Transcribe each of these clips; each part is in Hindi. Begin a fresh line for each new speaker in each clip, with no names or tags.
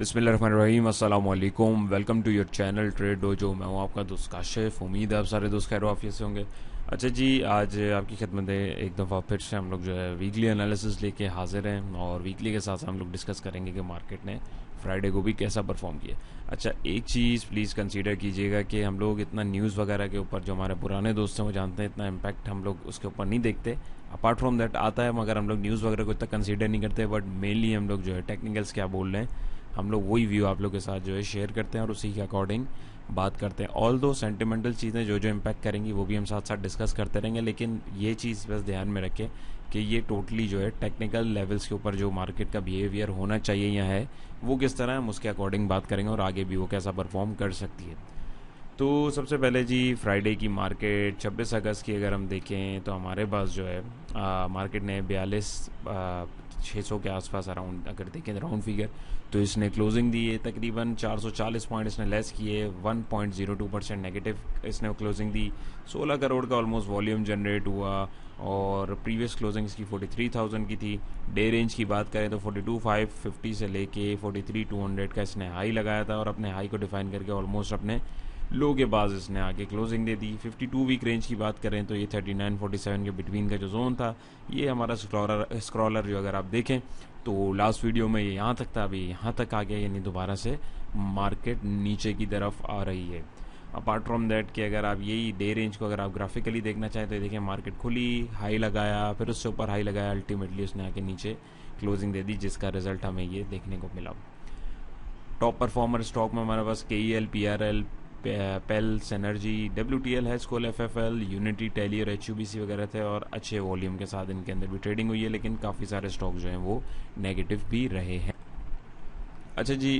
बिस्मिल्लाहिर्रहमानिर्रहीम, अस्सलाम वालेकुम। Welcome to your channel Trade Dojo. मैं हूँ आपका दोस्त काशिफ। उम्मीद है आप सारे दोस्त खैर आफियत से होंगे। अच्छा जी, आज आपकी खिदमत में एक दफ़ा फिर से हम लोग जो है वीकली एनालिसिस लेके हाजिर हैं और वीकली के साथ साथ हम लोग डिस्कस करेंगे कि मार्केट ने फ्राइडे को भी कैसा परफॉर्म किया। अच्छा, एक चीज़ प्लीज़ कंसीडर कीजिएगा कि हम लोग इतना न्यूज़ वगैरह के ऊपर, जो हमारे पुराने दोस्त हैं वो जानते हैं, इतना इम्पैक्ट हम लोग उसके ऊपर नहीं देखते। अपार्ट फ्रॉम दैट आता है, मगर हम लोग न्यूज़ वगैरह को इतना कंसीडर नहीं करते। बट मेनली हम लोग जो है टेक्निकल्स क्या बोल रहे हैं, हम लोग वही व्यू आप लोग के साथ जो है शेयर करते हैं और उसी के अकॉर्डिंग बात करते हैं। ऑल दो सेंटिमेंटल चीज़ें जो जो इम्पैक्ट करेंगी वो भी हम साथ साथ डिस्कस करते रहेंगे, लेकिन ये चीज़ बस ध्यान में रखें कि ये टोटली जो है टेक्निकल लेवल्स के ऊपर जो मार्केट का बिहेवियर होना चाहिए या है वो किस तरह, हम उसके अकॉर्डिंग बात करेंगे और आगे भी वो कैसा परफॉर्म कर सकती है। तो सबसे पहले जी, फ्राइडे की मार्केट 26 अगस्त की अगर हम देखें तो हमारे पास जो है मार्केट ने 42,600 के आसपास अराउंड अगर देखें राउंड फिगर, तो इसने क्लोजिंग दी है। तकरीबन 440 पॉइंट इसने लेस किए, 1.02% नेगेटिव इसने क्लोजिंग दी। 16 करोड़ का ऑलमोस्ट वॉल्यूम जनरेट हुआ और प्रीवियस क्लोजिंग इसकी 43,000 की थी। डे रेंज की बात करें तो 42,550 से लेके 43,200 का इसने हाई लगाया था और अपने हाई को डिफाइन करके ऑलमोस्ट अपने लो के बाद इसने आगे क्लोजिंग दे दी। 52 वीक रेंज की बात करें तो ये 39-47 के बिटवीन का जो जोन था, ये हमारा स्क्रॉलर जो अगर आप देखें तो लास्ट वीडियो में ये यहाँ तक था, अभी यहाँ तक आ गया, यानी दोबारा से मार्केट नीचे की तरफ आ रही है। अपार्ट फ्रॉम दैट कि अगर आप यही डे रेंज को अगर आप ग्राफिकली देखना चाहें तो देखिए, मार्केट खुली, हाई लगाया, फिर उससे ऊपर हाई लगाया, अल्टीमेटली उसने आके नीचे क्लोजिंग दे दी, जिसका रिजल्ट हमें ये देखने को मिला। टॉप परफॉर्मर स्टॉक में हमारे पास KEL, PRL, पेल्स energy, WTL, Hascol, FFL, Unity, टेली और HUBC वगैरह थे और अच्छे वॉल्यूम के साथ इनके अंदर भी ट्रेडिंग हुई है, लेकिन काफ़ी सारे स्टॉक जो हैं वो नेगेटिव भी रहे हैं। अच्छा जी,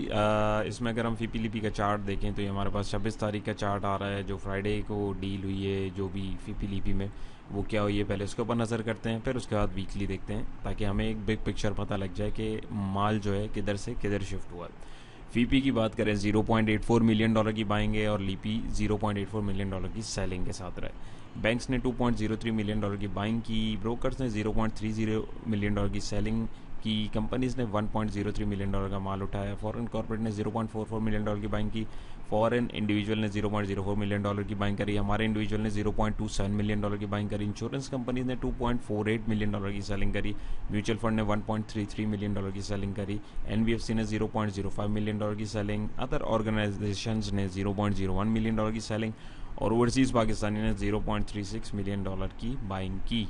इसमें अगर हम फीपीलीपी का चार्ट देखें तो ये हमारे पास 26 तारीख का चार्ट आ रहा है, जो फ्राइडे को डील हुई है जो भी फीपीलीपी में, वो क्या हुई है पहले उसके ऊपर नज़र करते हैं, फिर उसके बाद वीकली देखते हैं ताकि हमें एक बिग पिक्चर पता लग जाए कि माल जो है किधर से किधर शिफ्ट हुआ है। फीपी की बात करें, $0.84 मिलियन की बाइंग है और लीपी $0.84 मिलियन की सेलिंग के साथ रहे। बैंक्स ने $2.03 मिलियन की बाइंग की, ब्रोकर्स ने $0.30 मिलियन की सेलिंग की, कंपनीज ने $1.03 मिलियन का माल उठाया, फॉरेन कॉर्पोरेट ने $0.44 मिलियन की बाइंग की, फॉरेन इंडिविजुअल ने $0.04 मिलियन की बाइंग करी, हमारे इंडिविजुअल ने $0.27 मिलियन की बाइंग करी, इंश्योरेंस कंपनीज ने $2.48 मिलियन की सेलिंग करी, म्यूचुअल फंड ने $1.33 मिलियन की सेलिंग करी, NBFC ने $0.05 मिलियन की सेलिंग, अदर ऑर्गेनाइजेशंस ने $0.01 मिलियन की सेलिंग और ओवरसीज़ पाकिस्तानी ने $0.36 मिलियन की बाइंग की।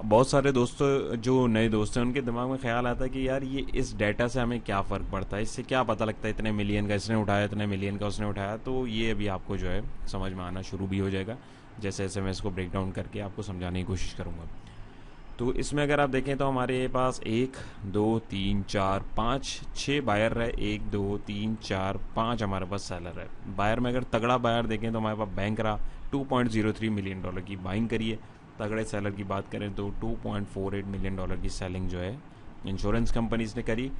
बहुत सारे दोस्तों, जो नए दोस्त हैं, उनके दिमाग में ख्याल आता है कि यार ये इस डाटा से हमें क्या फ़र्क पड़ता है, इससे क्या पता लगता है इतने मिलियन का इसने उठाया, इतने मिलियन का उसने उठाया। तो ये अभी आपको जो है समझ में आना शुरू भी हो जाएगा जैसे जैसे मैं इसको ब्रेक डाउन करके आपको समझाने की कोशिश करूँगा। तो इसमें अगर आप देखें तो हमारे पास 1 2 3 4 5 6 बायर है, 1 2 3 4 5 हमारे पास सेलर है। बायर में अगर तगड़ा बायर देखें तो हमारे पास बैंक रहा, $2.03 मिलियन की बाइंग करिए। तगड़े सेलर की बात करें तो $2.48 मिलियन की सेलिंग जो है इंश्योरेंस कंपनीज ने करी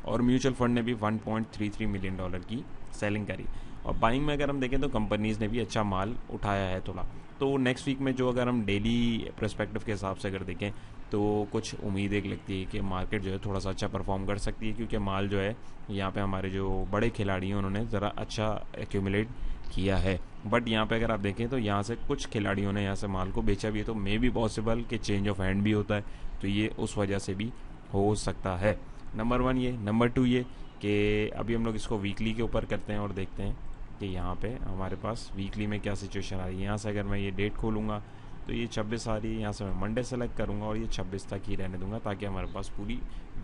और म्यूचुअल फंड ने भी $1.33 मिलियन की सेलिंग करी। और बाइंग में अगर हम देखें तो कंपनीज ने भी अच्छा माल उठाया है थोड़ा। तो नेक्स्ट वीक में जो अगर हम डेली पर्सपेक्टिव के हिसाब से अगर देखें तो कुछ उम्मीद एक लगती है कि मार्केट जो है थोड़ा सा अच्छा परफॉर्म कर सकती है, क्योंकि माल जो है यहाँ पे हमारे जो बड़े खिलाड़ी हैं उन्होंने ज़रा अच्छा एक्यूमुलेट किया है। बट यहाँ पे अगर आप देखें तो यहाँ से कुछ खिलाड़ियों ने यहाँ से माल को बेचा भी है, तो मे बी पॉसिबल कि चेंज ऑफ हैंड भी होता है, तो ये उस वजह से भी हो सकता है। नंबर 1 ये। नंबर 2 ये कि अभी हम लोग इसको वीकली के ऊपर करते हैं और देखते हैं कि यहाँ पे हमारे पास वीकली में क्या सिचुएशन आ रही है। यहाँ से अगर मैं ये डेट खोलूँगा तो ये 26 आ रही है, यहाँ से मैं मंडे सेलेक्ट करूँगा और ये 26 तक ही रहने दूंगा ताकि हमारे पास पूरी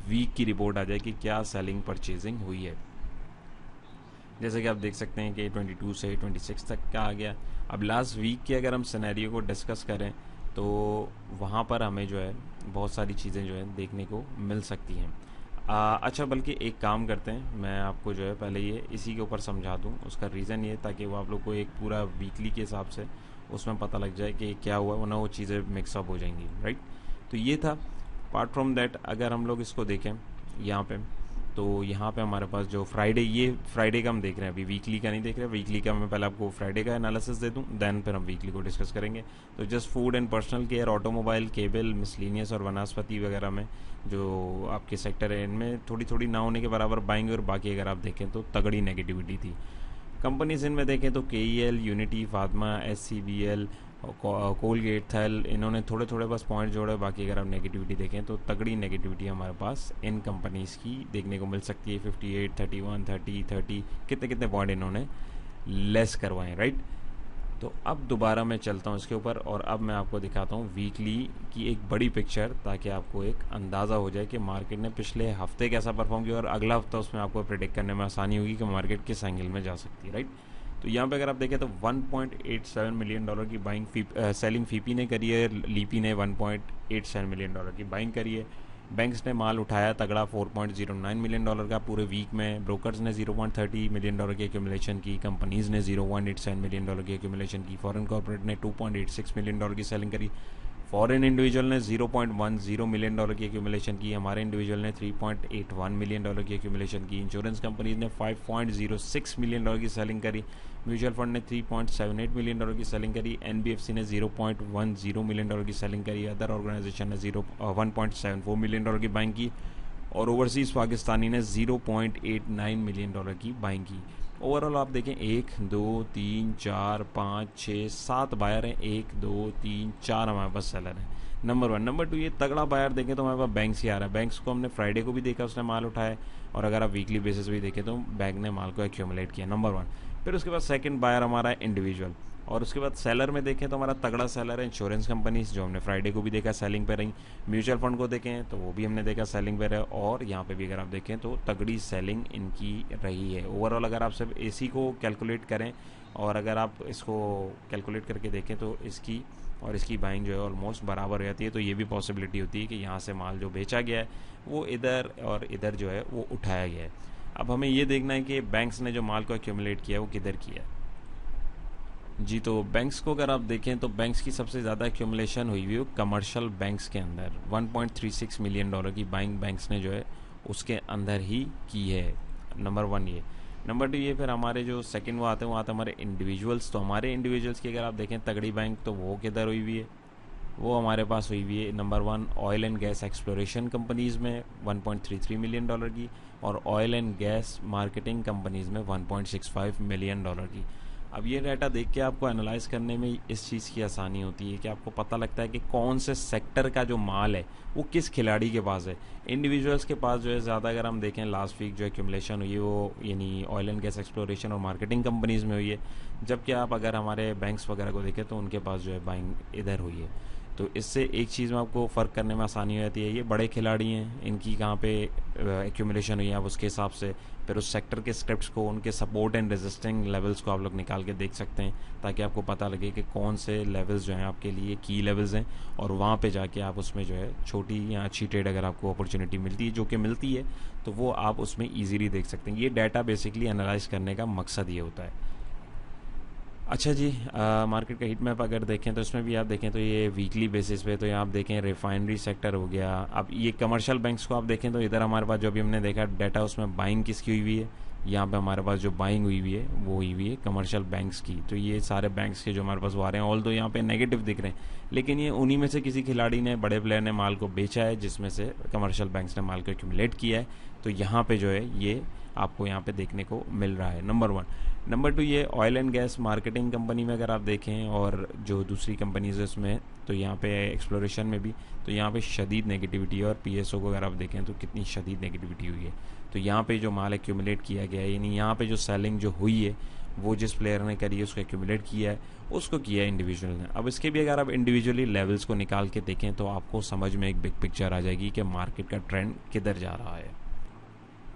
वीक की रिपोर्ट आ जाए कि क्या सेलिंग परचेजिंग हुई है। जैसे कि आप देख सकते हैं कि 22 से 26 तक का आ गया। अब लास्ट वीक के अगर हम सिनेरियो को डिस्कस करें तो वहाँ पर हमें जो है बहुत सारी चीज़ें जो है देखने को मिल सकती हैं। अच्छा, बल्कि एक काम करते हैं, मैं आपको जो है पहले ये इसी के ऊपर समझा दूँ। उसका रीज़न ये ताकि वो आप लोग को एक पूरा वीकली के हिसाब से उसमें पता लग जाए कि क्या हुआ, वरना वो चीज़ें मिक्सअप हो जाएंगी, राइट। तो ये था। अपार्ट फ्रॉम दैट अगर हम लोग इसको देखें यहाँ पे तो यहाँ पे हमारे पास जो फ्राइडे, ये फ्राइडे का हम देख रहे हैं, अभी वीकली का नहीं देख रहे हैं। वीकली का मैं पहले आपको फ्राइडे का एनालिसिस दे दूँ, देन फिर हम वीकली को डिस्कस करेंगे। तो just food and personal care, automobile, cable, miscellaneous और वनस्पति वगैरह में जो आपके सेक्टर है, इनमें थोड़ी थोड़ी ना होने के बराबर बाइंग, और बाकी अगर आप देखें तो तगड़ी नेगेटिविटी थी। कंपनीज इनमें देखें तो KEL, Unity, Fatima, SCBL, Colgate, थैल, इन्होंने थोड़े थोड़े बस पॉइंट जोड़े, बाकी अगर आप नेगेटिविटी देखें तो तगड़ी नेगेटिविटी हमारे पास इन कंपनीज़ की देखने को मिल सकती है। 58, 31, 30, कितने कितने पॉइंट इन्होंने लेस करवाएं, राइट। तो अब दोबारा मैं चलता हूँ इसके ऊपर, और अब मैं आपको दिखाता हूँ वीकली की एक बड़ी पिक्चर, ताकि आपको एक अंदाज़ा हो जाए कि मार्केट ने पिछले हफ्ते कैसा परफॉर्म किया, और अगला हफ्ता उसमें आपको प्रिडिक्ट करने में आसानी होगी कि मार्केट किस एंगल में जा सकती है, राइट। तो यहाँ पे अगर आप देखें तो $1.87 मिलियन की बाइंग सेलिंग फीपी ने करी है, लीपी ने $1.87 मिलियन की बाइंग करी है। बैंक्स ने माल उठाया तगड़ा $4.09 मिलियन का पूरे वीक में। ब्रोकर्स ने $0.30 मिलियन की एक्यूमुलेशन की। कंपनीज ने $0.87 मिलियन की एक्यूमुलेशन की। फॉरेन कॉर्पोरेट ने $2.86 मिलियन की सेलिंग करी। फॉरेन इंडिविजुअल ने $0.10 मिलियन की एक्यूमुलेशन की। हमारे इंडिविजुअल ने $3.81 मिलियन की एक्यूमुलेशन की। इंश्योरेंस कंपनीज ने $5.06 मिलियन की सेलिंग करी। म्यूचुअल फंड ने $3.78 मिलियन की सेलिंग करी। NBFC ने $0.10 मिलियन की सेलिंग करी। अदर ऑर्गेनाइजेशन ने 1.74 मिलियन की बाइंग की। और ओवरसीज़ पाकिस्तानी ने $0.89 मिलियन की बाइंग की। ओवरऑल आप देखें 1 2 3 4 5 6 7 बायर हैं, 1 2 3 4 हमारे पास सेलर हैं। नंबर 1। नंबर 2, ये तगड़ा बायर देखें तो हमारे पास बैंक्स ही आ रहा है। बैंक्स को हमने फ्राइडे को भी देखा, उसने माल उठाया, और अगर आप वीकली बेसिस भी देखें तो बैंक ने माल को एक्यूमुलेट किया, नंबर 1। फिर उसके बाद सेकंड बायर हमारा है इंडिविजुअल, और उसके बाद सेलर में देखें तो हमारा तगड़ा सेलर है इंश्योरेंस कंपनीज, जो हमने फ्राइडे को भी देखा सेलिंग पे रही। म्यूचुअल फंड को देखें तो वो भी हमने देखा सेलिंग पे रहे, और यहाँ पे भी अगर आप देखें तो तगड़ी सेलिंग इनकी रही है। ओवरऑल अगर आप सिर्फ AC को कैलकुलेट करें, और अगर आप इसको कैलकुलेट करके देखें तो इसकी और इसकी बाइंग जो है ऑलमोस्ट बराबर हो जाती है। तो ये भी पॉसिबिलिटी होती है कि यहाँ से माल जो बेचा गया है वो इधर और इधर जो है वो उठाया गया है। अब हमें ये देखना है कि बैंक्स ने जो माल को एक्यूमुलेट किया है वो किधर किया है। जी, तो बैंक्स को अगर आप देखें तो बैंक्स की सबसे ज़्यादा एक्यूमुलेशन हुई हुई कमर्शियल बैंक्स के अंदर। $1.36 मिलियन की बाइंग बैंक्स ने जो है उसके अंदर ही की है। नंबर 1 ये। नंबर 2 ये, फिर हमारे जो सेकंड वो आते हैं हमारे इंडिविजुअल्स। तो हमारे इंडिविजुअल्स की अगर आप देखें तगड़ी बैंक, तो वो किधर हुई हुई है, वो हमारे पास हुई हुई है number 1 oil and gas exploration companies में $1.33 मिलियन की, और oil and gas marketing companies में $1.65 मिलियन की। अब ये डाटा देख के आपको एनालाइज करने में इस चीज़ की आसानी होती है कि आपको पता लगता है कि कौन से सेक्टर का जो माल है वो किस खिलाड़ी के पास है। इंडिविजुअल्स के पास जो है ज़्यादा, अगर हम देखें लास्ट वीक जो एक्यूमुलेशन हुई है वो यानी ऑयल एंड गैस एक्सप्लोरेशन और मार्केटिंग कंपनीज़ में हुई है, जबकि आप अगर हमारे बैंक्स वगैरह को देखें तो उनके पास जो है बाइंग इधर हुई है। तो इससे एक चीज़ में आपको फ़र्क करने में आसानी हो जाती है, ये बड़े खिलाड़ी हैं, इनकी कहाँ पे एक्यूमुलेशन हुई है, आप उसके हिसाब से फिर उस सेक्टर के स्क्रिप्ट्स को, उनके सपोर्ट एंड रेजिस्टिंग लेवल्स को आप लोग निकाल के देख सकते हैं, ताकि आपको पता लगे कि कौन से लेवल्स जो हैं आपके लिए की लेवल्स हैं, और वहाँ पे जाके आप उसमें जो है छोटी या अच्छी ट्रेड अगर आपको अपॉर्चुनिटी मिलती है, जो कि मिलती है, तो वो आप उसमें ईजीली देख सकते हैं। ये डाटा बेसिकली एनालाइज करने का मकसद ये होता है। अच्छा जी, मार्केट का हीट मैप अगर देखें तो इसमें भी आप देखें तो ये वीकली बेसिस पे, तो यहाँ आप देखें रिफाइनरी सेक्टर हो गया। अब ये कमर्शियल बैंक्स को आप देखें तो इधर हमारे पास जो भी हमने देखा डाटा, उसमें बाइंग किसकी हुई हुई है, यहाँ पे हमारे पास जो बाइंग हुई हुई है वो हुई हुई है कमर्शियल बैंक्स की। तो ये सारे बैंक्स के जो हमारे पास वो आ रहे हैं, ऑल दो यहाँ पे नेगेटिव दिख रहे हैं, लेकिन ये उन्हीं में से किसी खिलाड़ी ने, बड़े प्लेयर ने माल को बेचा है, जिसमें से कमर्शियल बैंक्स ने माल को एक्यूमुलेट किया है। तो यहाँ पे जो है ये आपको यहाँ पे देखने को मिल रहा है, नंबर 1। नंबर 2 ये oil and gas marketing company में अगर आप देखें, और जो दूसरी कंपनीज है उसमें, तो यहाँ पे एक्सप्लोरेशन में भी, तो यहाँ पे शदीद नेगेटिविटी है, और PSO को अगर आप देखें तो कितनी शदीद नेगेटिविटी हुई है। तो यहाँ पे जो माल एक्यूमुलेट किया गया है, यानी यहाँ पे जो सेलिंग जो हुई है वो जिस प्लेयर ने करी है, उसको एक्यूमुलेट किया है, उसको किया है इंडिविजुअल ने। अब इसके भी अगर आप इंडिविजुअली लेवल्स को निकाल के देखें तो आपको समझ में एक बिग पिक्चर आ जाएगी कि मार्केट का ट्रेंड किधर जा रहा है।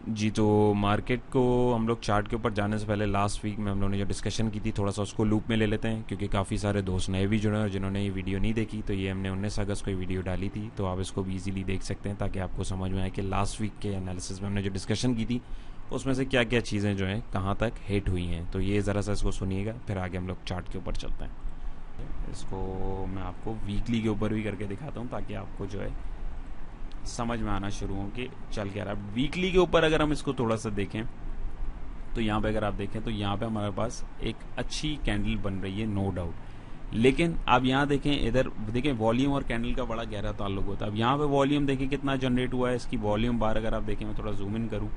जी, तो मार्केट को हम लोग चार्ट के ऊपर जाने से पहले लास्ट वीक में हम लोगों ने जो डिस्कशन की थी, थोड़ा सा उसको लूप में ले लेते हैं, क्योंकि काफ़ी सारे दोस्त नए भी जुड़े हैं और जिन्होंने ये वीडियो नहीं देखी। तो ये हमने 19 अगस्त को ये वीडियो डाली थी, तो आप इसको भी ईजिली देख सकते हैं, ताकि आपको समझ में आए कि लास्ट वीक के एनालिसिस में हमने जो डिस्कशन की थी उसमें से क्या क्या चीज़ें जो हैं कहाँ तक हिट हुई हैं। तो ये ज़रा सा इसको सुनिएगा, फिर आगे हम लोग चार्ट के ऊपर चलते हैं। इसको मैं आपको वीकली के ऊपर भी करके दिखाता हूँ, ताकि आपको जो है समझ में आना शुरू हो कि चल क्या रहा है। वीकली के ऊपर अगर हम इसको थोड़ा सा देखें तो यहाँ पे अगर आप देखें तो यहाँ पे हमारे पास एक अच्छी कैंडल बन रही है, नो डाउट। लेकिन आप यहाँ देखें, इधर देखें वॉल्यूम और कैंडल का बड़ा गहरा ताल्लुक होता है। अब यहाँ पे वॉल्यूम देखें कितना जनरेट हुआ है, इसकी वॉल्यूम बार अगर आप देखें, मैं थोड़ा जूम इन करूँ,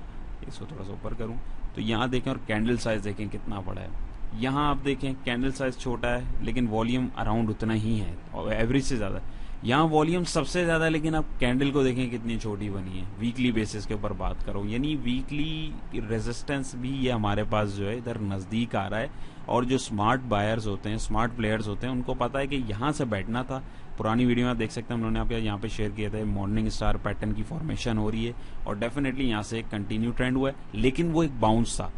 इसको थोड़ा सा ऊपर करूँ, तो यहाँ देखें और कैंडल साइज देखें कितना बड़ा है। यहाँ आप देखें कैंडल साइज छोटा है लेकिन वॉल्यूम अराउंड उतना ही है और एवरेज से ज़्यादा। यहाँ वॉल्यूम सबसे ज़्यादा, लेकिन आप कैंडल को देखें कितनी छोटी बनी है। वीकली बेसिस के ऊपर बात करो, यानी वीकली रेजिस्टेंस भी ये हमारे पास जो है इधर नज़दीक आ रहा है। और जो स्मार्ट बायर्स होते हैं, स्मार्ट प्लेयर्स होते हैं, उनको पता है कि यहाँ से बैठना था। पुरानी वीडियो में आप देख सकते हैं, उन्होंने आपके यहाँ पे शेयर किया था, मॉर्निंग स्टार पैटर्न की फॉर्मेशन हो रही है और डेफिनेटली यहाँ से एक कंटिन्यू ट्रेंड हुआ है, लेकिन वो एक बाउंस था।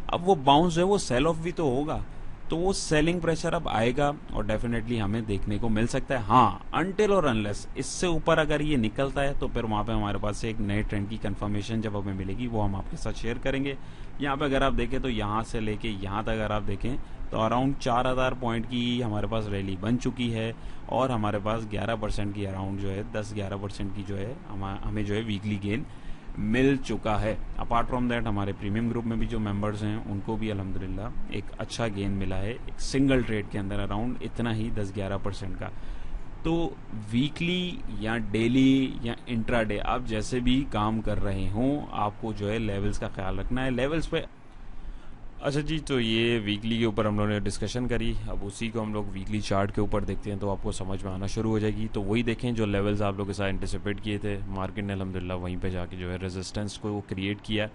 अब वो बाउंस है, वो सेल ऑफ भी तो होगा, तो वो सेलिंग प्रेशर अब आएगा और डेफिनेटली हमें देखने को मिल सकता है। हाँ, अनटिल और अनलेस इससे ऊपर अगर ये निकलता है तो फिर वहाँ पे हमारे पास एक नए ट्रेंड की कंफर्मेशन जब हमें मिलेगी वो हम आपके साथ शेयर करेंगे। यहाँ पे अगर आप देखें तो यहाँ से लेके यहाँ तक अगर आप देखें तो अराउंड 4000 पॉइंट की हमारे पास रैली बन चुकी है और हमारे पास 11% की अराउंड जो है 10-11% की जो है हमें जो है वीकली गेन मिल चुका है। अपार्ट फ्रॉम दैट हमारे प्रीमियम ग्रुप में भी जो मेंबर्स हैं उनको भी अल्हम्दुलिल्लाह एक अच्छा गेन मिला है, एक सिंगल ट्रेड के अंदर अराउंड इतना ही 10-11% का। तो वीकली या डेली या इंट्राडे आप जैसे भी काम कर रहे हों, आपको जो है लेवल्स का ख्याल रखना है, लेवल्स पे। अच्छा जी, तो ये वीकली के ऊपर हम लोगों ने डिस्कशन करी। अब उसी को हम लोग वीकली चार्ट के ऊपर देखते हैं तो आपको समझ में आना शुरू हो जाएगी। तो वही देखें जो लेवल्स आप लोग के साथ एंटिसिपेट किए थे, मार्केट ने अल्हम्दुलिल्लाह वहीं पे जाके जो है रेजिस्टेंस को क्रिएट किया,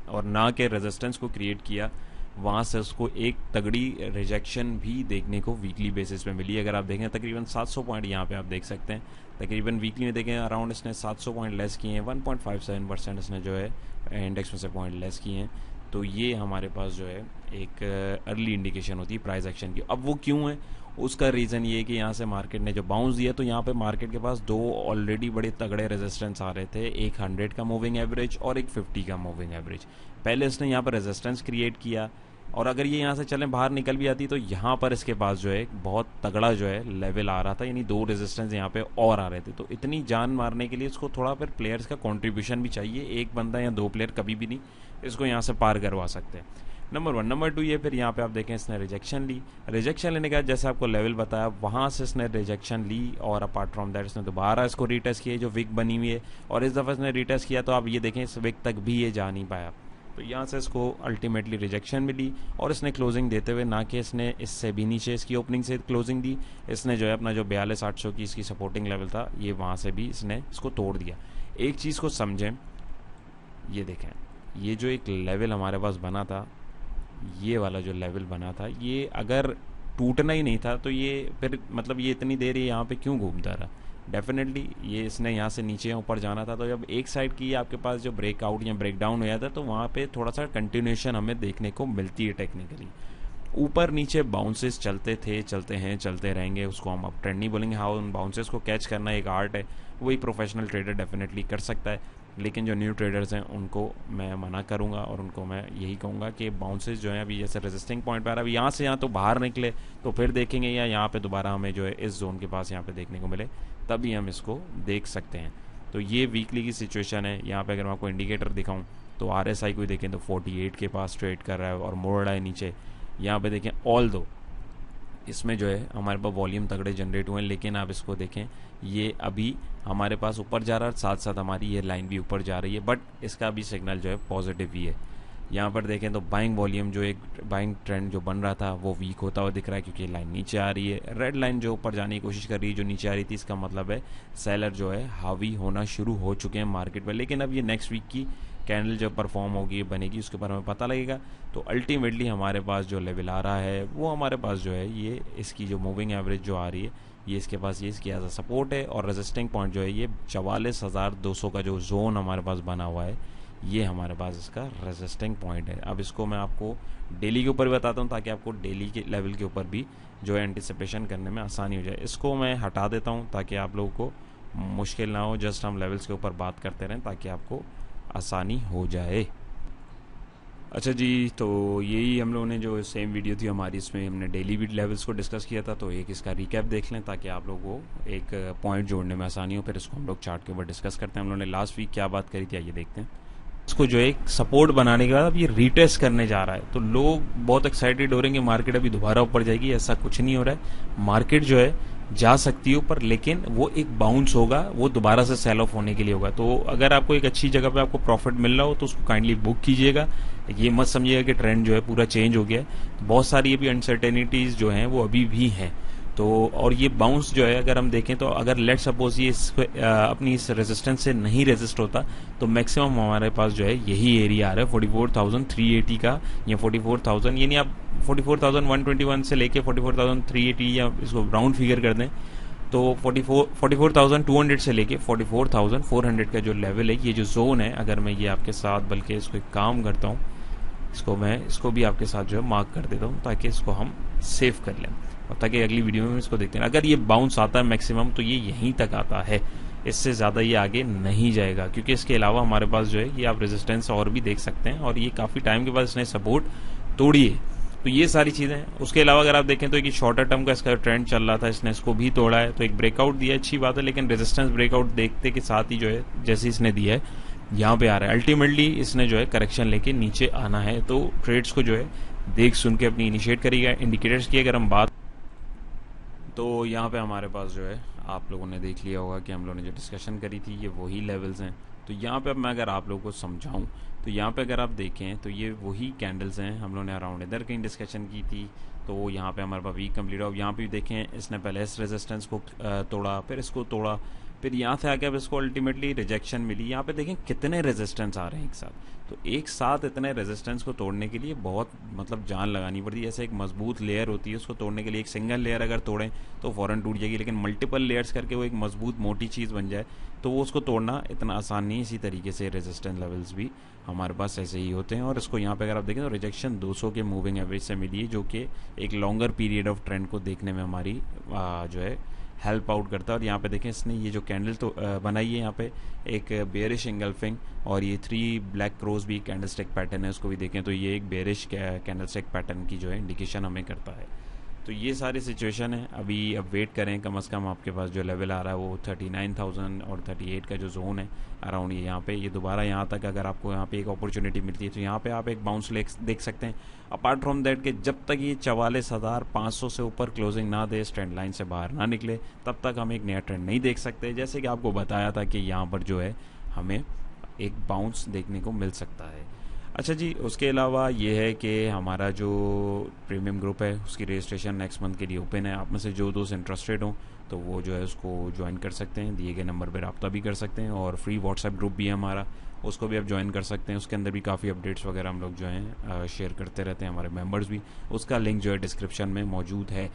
और ना के रेजिस्टेंस को क्रिएट किया, वहाँ से उसको एक तगड़ी रिजेक्शन भी देखने को वीकली बेसिस पे मिली। अगर आप देखें तकरीबन 700 पॉइंट यहाँ पे आप देख सकते हैं, तकरीबन वीकली में देखें अराउंड इसने 700 पॉइंट लेस किए हैं, 1.57% इसने जो है इंडेक्स में से पॉइंट लेस किए हैं। तो ये हमारे पास जो है एक अर्ली इंडिकेशन होती है प्राइस एक्शन की। अब वो क्यों है, उसका रीज़न ये है कि यहाँ से मार्केट ने जो बाउंस दिया तो यहाँ पे मार्केट के पास दो ऑलरेडी बड़े तगड़े रेजिस्टेंस आ रहे थे, एक 100 का मूविंग एवरेज और एक 50 का मूविंग एवरेज। पहले इसने यहाँ पर रेजिस्टेंस क्रिएट किया और अगर ये यहाँ से चलें बाहर निकल भी आती तो यहाँ पर इसके पास जो है बहुत तगड़ा जो है लेवल आ रहा था, यानी दो रेजिस्टेंस यहाँ पे और आ रहे थे। तो इतनी जान मारने के लिए इसको थोड़ा फिर प्लेयर्स का कंट्रीब्यूशन भी चाहिए, एक बंदा या दो प्लेयर कभी भी नहीं इसको यहाँ से पार करवा सकते हैं। नंबर 1। नंबर 2 ये फिर यहाँ पे आप देखें इसने रिजेक्शन ली, रिजेक्शन लेने के बाद जैसे आपको लेवल बताया वहाँ से इसने रिजेक्शन ली और अपार्ट फ्रॉम दैट इसने दोबारा इसको रीटेस्ट किया जो विक बनी हुई है, और इस दफ़ा इसने रीटेस्ट किया तो आप ये देखें इस विक तक भी ये जा नहीं पाया। तो यहाँ से इसको अल्टीमेटली रिजेक्शन मिली और इसने क्लोजिंग देते हुए, ना कि इसने इससे भी नीचे इसकी ओपनिंग से क्लोजिंग दी, इसने जो है अपना जो 42,800 की इसकी सपोर्टिंग लेवल था ये वहाँ से भी इसने इसको तोड़ दिया। एक चीज़ को समझें, ये देखें ये जो एक लेवल हमारे पास बना था, ये वाला जो लेवल बना था, ये अगर टूटना ही नहीं था तो ये फिर मतलब ये इतनी देर ये यहाँ पे क्यों घूमता रहा। डेफिनेटली ये इसने यहाँ से नीचे या ऊपर जाना था, तो जब एक साइड की आपके पास जो ब्रेकआउट या ब्रेकडाउन हो जाता है तो वहाँ पे थोड़ा सा कंटिन्यूएशन हमें देखने को मिलती है। टेक्निकली ऊपर नीचे बाउंसेस चलते थे, चलते हैं, चलते रहेंगे, उसको हम अब ट्रेंड नहीं बोलेंगे। हाँ, उन बाउंसेस को कैच करना एक आर्ट है, वही प्रोफेशनल ट्रेडर डेफिनेटली कर सकता है, लेकिन जो न्यू ट्रेडर्स हैं उनको मैं मना करूंगा और उनको मैं यही कहूँगा कि बाउंसेस जो हैं अभी जैसे रेजिस्टिंग पॉइंट पर आ रहा है, अभी यहाँ से यहाँ तो बाहर निकले तो फिर देखेंगे, या यहाँ पे दोबारा हमें जो है इस जोन के पास यहाँ पे देखने को मिले तभी हम इसको देख सकते हैं। तो ये वीकली की सिचुएशन है। यहाँ पे अगर मैं आपको इंडिकेटर दिखाऊँ तो RSI को देखें तो 48 के पास ट्रेड कर रहा है और मोड़ रहा है नीचे। यहाँ पे देखें ऑल दो इसमें जो है हमारे पास वॉल्यूम तगड़े जनरेट हुए हैं, लेकिन आप इसको देखें ये अभी हमारे पास ऊपर जा रहा है, साथ साथ हमारी ये लाइन भी ऊपर जा रही है, बट इसका भी सिग्नल जो है पॉजिटिव ही है। यहाँ पर देखें तो बाइंग वॉल्यूम जो एक बाइंग ट्रेंड जो बन रहा था वो वीक होता हुआ दिख रहा है क्योंकि लाइन नीचे आ रही है। रेड लाइन जो ऊपर जाने की कोशिश कर रही है जो नीचे आ रही थी, इसका मतलब है सेलर जो है हावी होना शुरू हो चुके हैं मार्केट पर। लेकिन अब ये नेक्स्ट वीक की कैंडल जो परफॉर्म होगी बनेगी उसके बारे में पता लगेगा। तो अल्टीमेटली हमारे पास जो लेवल आ रहा है वो हमारे पास जो है ये इसकी जो मूविंग एवरेज जो आ रही है ये इसके पास ये इसकी एज अ सपोर्ट है, और रेजिस्टिंग पॉइंट जो है ये 44,200 का जो जोन हमारे पास बना हुआ है ये हमारे पास इसका रेजिस्टिंग पॉइंट है। अब इसको मैं आपको डेली के ऊपर भी बताता हूँ ताकि आपको डेली के लेवल के ऊपर भी जो है एंटिसिपेशन करने में आसानी हो जाए। इसको मैं हटा देता हूँ ताकि आप लोगों को मुश्किल ना हो, जस्ट हम लेवल्स के ऊपर बात करते रहें ताकि आपको आसानी हो जाए। अच्छा जी, तो यही हम लोगों ने जो सेम वीडियो थी हमारी, इसमें हमने डेली बीट लेवल्स को डिस्कस किया था, तो एक इसका रिकैप देख लें ताकि आप लोगों को एक पॉइंट जोड़ने में आसानी हो। फिर इसको हम लोग चार्ट के ऊपर डिस्कस करते हैं। हम लोगों ने लास्ट वीक क्या बात करी थी, आइए देखते हैं। इसको जो है एक सपोर्ट बनाने के बाद अब ये रीटेस्ट करने जा रहा है, तो लोग बहुत एक्साइटेड हो रहे हैं कि मार्केट अभी दोबारा ऊपर जाएगी। ऐसा कुछ नहीं हो रहा है। मार्केट जो है जा सकती है ऊपर, लेकिन वो एक बाउंस होगा, वो दोबारा से सेल ऑफ होने के लिए होगा। तो अगर आपको एक अच्छी जगह पे आपको प्रॉफिट मिल रहा हो तो उसको काइंडली बुक कीजिएगा। ये मत समझिएगा कि ट्रेंड जो है पूरा चेंज हो गया है। बहुत सारी अभी अनसर्टेनिटीज जो हैं वो अभी भी हैं। तो और ये बाउंस जो है अगर हम देखें तो अगर लेट सपोज ये अपनी इस रेजिस्टेंस से नहीं रेजिस्ट होता तो मैक्सिमम हमारे पास जो है यही एरिया आ रहा है 44,380 का, या 44,000, यानी आप 44,121 से लेके 44,380, या इसको राउंड फिगर कर दें तो 44,200 से लेके 44,400 का जो लेवल है, ये जो जोन है, अगर मैं ये आपके साथ बल्कि इसको एक काम करता हूँ, इसको भी आपके साथ जो है मार्क कर देता हूँ ताकि इसको हम सेव कर लें और ताकि अगली वीडियो में इसको देखते हैं। अगर ये बाउंस आता है मैक्सिमम तो ये यहीं तक आता है, इससे ज़्यादा ये आगे नहीं जाएगा, क्योंकि इसके अलावा हमारे पास जो है ये आप रेजिस्टेंस और भी देख सकते हैं और ये काफ़ी टाइम के बाद इसने सपोर्ट तोड़ी है। तो ये सारी चीज़ें हैं। उसके अलावा अगर आप देखें तो एक शॉर्टर टर्म का इसका ट्रेंड चल रहा था, इसने इसको भी तोड़ा है, तो एक ब्रेकआउट दिया, अच्छी बात है, लेकिन रेजिस्टेंस ब्रेकआउट देखते के साथ ही जो है जैसे इसने दिया है यहाँ पे आ रहा है। अल्टीमेटली इसने जो है करेक्शन लेके नीचे आना है, तो ट्रेड्स को जो है देख सुन के अपनी इनिशिएट करिएगा। इंडिकेटर्स की अगर हम बात, तो यहाँ पे हमारे पास जो है आप लोगों ने देख लिया होगा कि हम लोगों ने जो डिस्कशन करी थी ये वही लेवल्स हैं। तो यहाँ पे अब मैं अगर आप लोगों को समझाऊं तो यहाँ पे अगर आप देखें तो ये वही कैंडल्स हैं, हम लोगों ने अराउंड इधर कहीं डिस्कशन की थी। तो यहाँ पे हमारे पास वीक कंप्लीट हो, यहाँ पे देखें इसने पहले इस रेजिस्टेंस को तोड़ा, फिर इसको तोड़ा, फिर यहाँ से आके अब इसको अल्टीमेटली रिजेक्शन मिली। यहाँ पे देखें कितने रेजिस्टेंस आ रहे हैं एक साथ, तो एक साथ इतने रेजिस्टेंस को तोड़ने के लिए बहुत मतलब जान लगानी पड़ती है। जैसे एक मजबूत लेयर होती है, उसको तोड़ने के लिए एक सिंगल लेयर अगर तोड़ें तो फ़ौरन टूट जाएगी, लेकिन मल्टीपल लेयर्स करके वो एक मजबूत मोटी चीज़ बन जाए तो वो उसको तोड़ना इतना आसान नहीं है। इसी तरीके से रेजिस्टेंस लेवल्स भी हमारे पास ऐसे ही होते हैं। और इसको यहाँ पे अगर आप देखें तो रिजेक्शन 200 के मूविंग एवरेज से मिली है, जो कि एक लॉन्गर पीरियड ऑफ ट्रेंड को देखने में हमारी जो है हेल्प आउट करता है। और यहाँ पे देखें इसने ये जो कैंडल तो बनाई है, यहाँ पे एक बेरिश इंगल्फिंग और ये 3 ब्लैक क्रोज भी कैंडल स्टिक पैटर्न है, उसको भी देखें तो ये एक बेरिश कैंडल स्टिक पैटर्न की जो है इंडिकेशन हमें करता है। तो ये सारी सिचुएशन है। अभी अब वेट करें, कम से कम आपके पास जो लेवल आ रहा है वो 39,000 और 38 का जो जोन है अराउंड, ये यहाँ पे ये दोबारा यहाँ तक अगर आपको यहाँ पे एक अपॉर्चुनिटी मिलती है तो यहाँ पे आप एक बाउंस देख सकते हैं। अपार्ट फ्रॉम दैट कि जब तक ये 44,500 से ऊपर क्लोजिंग ना दे, इस ट्रेंड लाइन से बाहर ना निकले, तब तक हम एक नया ट्रेंड नहीं देख सकते। जैसे कि आपको बताया था कि यहाँ पर जो है हमें एक बाउंस देखने को मिल सकता है। अच्छा जी, उसके अलावा ये है कि हमारा जो प्रीमियम ग्रुप है उसकी रजिस्ट्रेशन नेक्स्ट मंथ के लिए ओपन है। आप में से जो दोस्त इंटरेस्टेड हों तो वो जो है उसको ज्वाइन कर सकते हैं, दिए गए नंबर पर रब्ता भी कर सकते हैं। और फ्री व्हाट्सएप ग्रुप भी है हमारा, उसको भी आप ज्वाइन कर सकते हैं। उसके अंदर भी काफ़ी अपडेट्स वगैरह हम लोग जो हैं शेयर करते रहते हैं, हमारे मेंबर्स भी। उसका लिंक जो है डिस्क्रिप्शन में मौजूद है।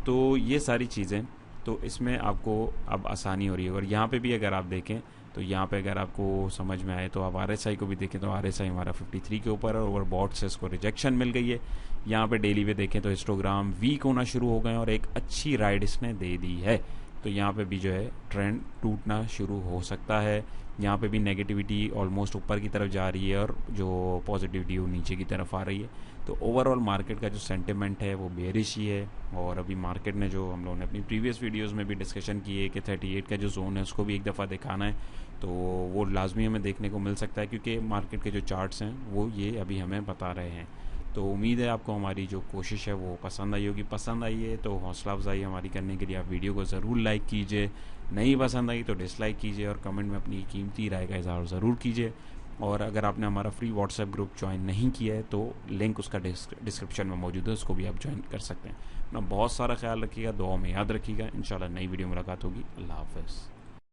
तो ये सारी चीज़ें, तो इसमें आपको अब आसानी हो रही है। और यहाँ पे भी अगर आप देखें तो यहाँ पे अगर आपको समझ में आए तो आप RSI को भी देखें तो RSI हमारा 53 के ऊपर है, और बॉट से इसको रिजेक्शन मिल गई है। यहाँ पे डेली पे देखें तो हिस्टोग्राम वीक होना शुरू हो गए और एक अच्छी राइड इसने दे दी है। तो यहाँ पे भी जो है ट्रेंड टूटना शुरू हो सकता है। यहाँ पे भी नेगेटिविटी ऑलमोस्ट ऊपर की तरफ जा रही है और जो पॉजिटिविटी वो नीचे की तरफ आ रही है। तो ओवरऑल मार्केट का जो सेंटिमेंट है वो बेरिश ही है। और अभी मार्केट ने जो हम लोगों ने अपनी प्रीवियस वीडियोस में भी डिस्कशन की है कि 38 का जो जोन है उसको भी एक दफ़ा दिखाना है, तो वो लाजमी हमें देखने को मिल सकता है, क्योंकि मार्केट के जो चार्ट्स हैं वो ये अभी हमें बता रहे हैं। तो उम्मीद है आपको हमारी जो कोशिश है वो पसंद आई होगी। पसंद आई है तो हौसला अफजाई हमारी करने के लिए आप वीडियो को ज़रूर लाइक कीजिए, नहीं पसंद आई तो डिसलाइक कीजिए, और कमेंट में अपनी कीमती राय का इज़हार ज़रूर कीजिए। और अगर आपने हमारा फ्री व्हाट्सएप ग्रुप ज्वाइन नहीं किया है तो लिंक उसका डिस्क्रिप्शन में मौजूद है, उसको भी आप ज्वाइन कर सकते हैं। अपना बहुत सारा ख्याल रखिएगा, दुआ में याद रखिएगा। इंशाल्लाह नई वीडियो मुलाकात होगी। अल्लाह हाफ़िज़।